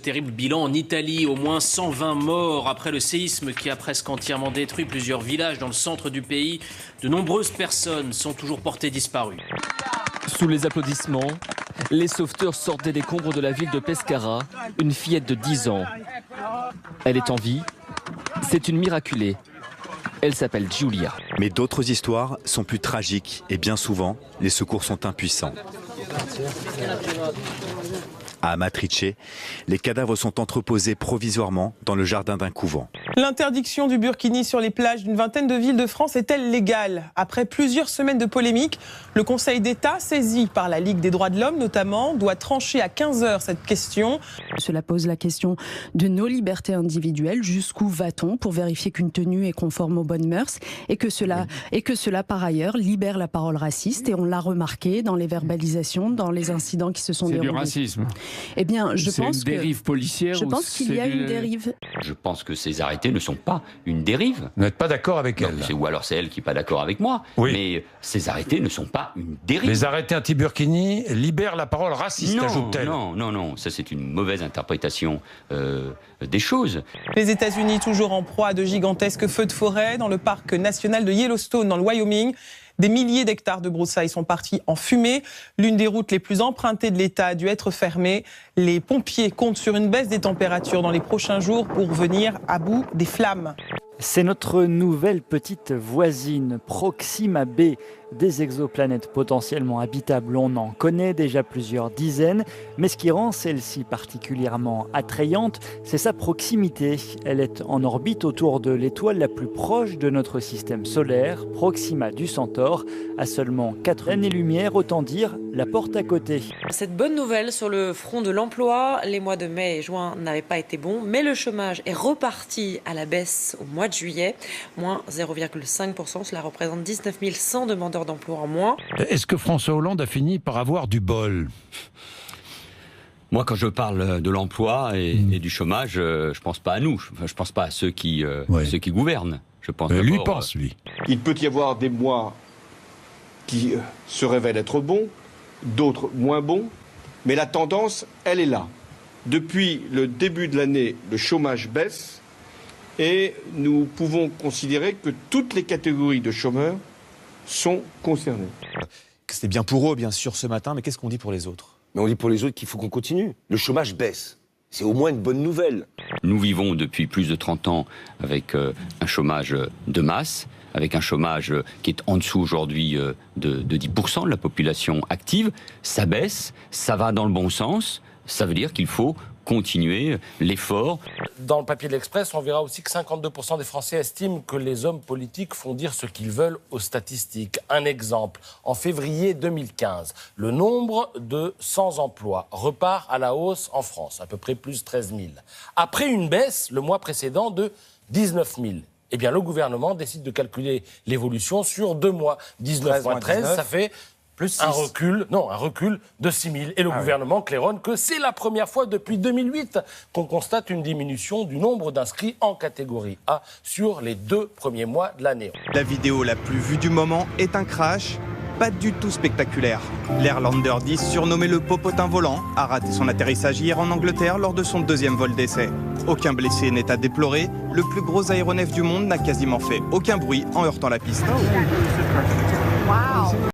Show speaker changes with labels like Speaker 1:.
Speaker 1: Terrible bilan en Italie, au moins 120 morts après le séisme qui a presque entièrement détruit plusieurs villages dans le centre du pays. De nombreuses personnes sont toujours portées disparues.
Speaker 2: Sous les applaudissements, les sauveteurs sortent des décombres de la ville de Pescara, une fillette de 10 ans. Elle est en vie, c'est une miraculée. Elle s'appelle Giulia.
Speaker 3: Mais d'autres histoires sont plus tragiques et bien souvent, les secours sont impuissants. À Amatrice, les cadavres sont entreposés provisoirement dans le jardin d'un couvent.
Speaker 4: L'interdiction du burkini sur les plages d'une vingtaine de villes de France est-elle légale? Après plusieurs semaines de polémique, le Conseil d'État, saisi par la Ligue des droits de l'homme notamment, doit trancher à 15h cette question.
Speaker 5: Cela pose la question de nos libertés individuelles. Jusqu'où va-t-on pour vérifier qu'une tenue est conforme aux bonnes mœurs et que cela, par ailleurs, libère la parole raciste? Et on l'a remarqué dans les verbalisations, dans les incidents qui se sont déroulés.
Speaker 6: C'est du racisme.
Speaker 5: Eh bien, je pense
Speaker 6: une dérive policière.
Speaker 5: Je pense qu'il y a une dérive.
Speaker 7: Je pense que ces arrêtés ne sont pas une dérive.
Speaker 8: Vous n'êtes pas d'accord avec elle?
Speaker 7: Ou alors c'est elle qui n'est pas d'accord avec moi.
Speaker 8: Oui.
Speaker 7: Mais ces arrêtés ne sont pas une dérive.
Speaker 8: Les arrêtés anti-Burkini libèrent la parole raciste, ajoute-t-elle.
Speaker 7: Non. Ça, c'est une mauvaise interprétation des choses.
Speaker 4: Les États-Unis, toujours en proie à de gigantesques feux de forêt dans le parc national de Yellowstone, dans le Wyoming. Des milliers d'hectares de broussailles sont partis en fumée. L'une des routes les plus empruntées de l'État a dû être fermée. Les pompiers comptent sur une baisse des températures dans les prochains jours pour venir à bout des flammes.
Speaker 9: C'est notre nouvelle petite voisine, Proxima b. Des exoplanètes potentiellement habitables, on en connaît déjà plusieurs dizaines, mais ce qui rend celle-ci particulièrement attrayante, c'est sa proximité. Elle est en orbite autour de l'étoile la plus proche de notre système solaire, Proxima du Centaure, à seulement 4 années-lumière, autant dire la porte à côté.
Speaker 10: Cette bonne nouvelle sur le front de l'emploi, les mois de mai et juin n'avaient pas été bons, mais le chômage est reparti à la baisse au mois de juillet, moins 0,5%, cela représente 19 100 demandeurs d'emploi en moins.
Speaker 8: Est-ce que François Hollande a fini par avoir du bol?
Speaker 7: Moi, quand je parle de l'emploi et du chômage, je pense pas à nous. Je pense pas à ceux qui gouvernent. Je pense
Speaker 8: lui pense, lui.
Speaker 11: Il peut y avoir des mois qui se révèlent être bons, d'autres moins bons, mais la tendance, elle est là. Depuis le début de l'année, le chômage baisse et nous pouvons considérer que toutes les catégories de chômeurs sont concernés.
Speaker 12: C'est bien pour eux, bien sûr, ce matin, mais qu'est-ce qu'on dit pour les autres?
Speaker 13: Mais on dit pour les autres qu'il faut qu'on continue. Le chômage baisse. C'est au moins une bonne nouvelle.
Speaker 7: Nous vivons depuis plus de 30 ans avec un chômage de masse, avec un chômage qui est en dessous aujourd'hui de 10% de la population active. Ça baisse, ça va dans le bon sens, ça veut dire qu'il faut continuer l'effort.
Speaker 14: Dans le papier de l'Express, on verra aussi que 52% des Français estiment que les hommes politiques font dire ce qu'ils veulent aux statistiques. Un exemple, en février 2015, le nombre de sans-emploi repart à la hausse en France, à peu près plus 13 000. Après une baisse, le mois précédent, de 19 000. Eh bien, le gouvernement décide de calculer l'évolution sur 2 mois. 19 moins 13, ça fait... Plus un recul de 6 000. Et le gouvernement claironne que c'est la première fois depuis 2008 qu'on constate une diminution du nombre d'inscrits en catégorie A sur les 2 premiers mois de l'année.
Speaker 15: La vidéo la plus vue du moment est un crash, pas du tout spectaculaire. L'Airlander 10, surnommé le popotin volant, a raté son atterrissage hier en Angleterre lors de son 2e vol d'essai. Aucun blessé n'est à déplorer. Le plus gros aéronef du monde n'a quasiment fait aucun bruit en heurtant la piste.
Speaker 16: Wow.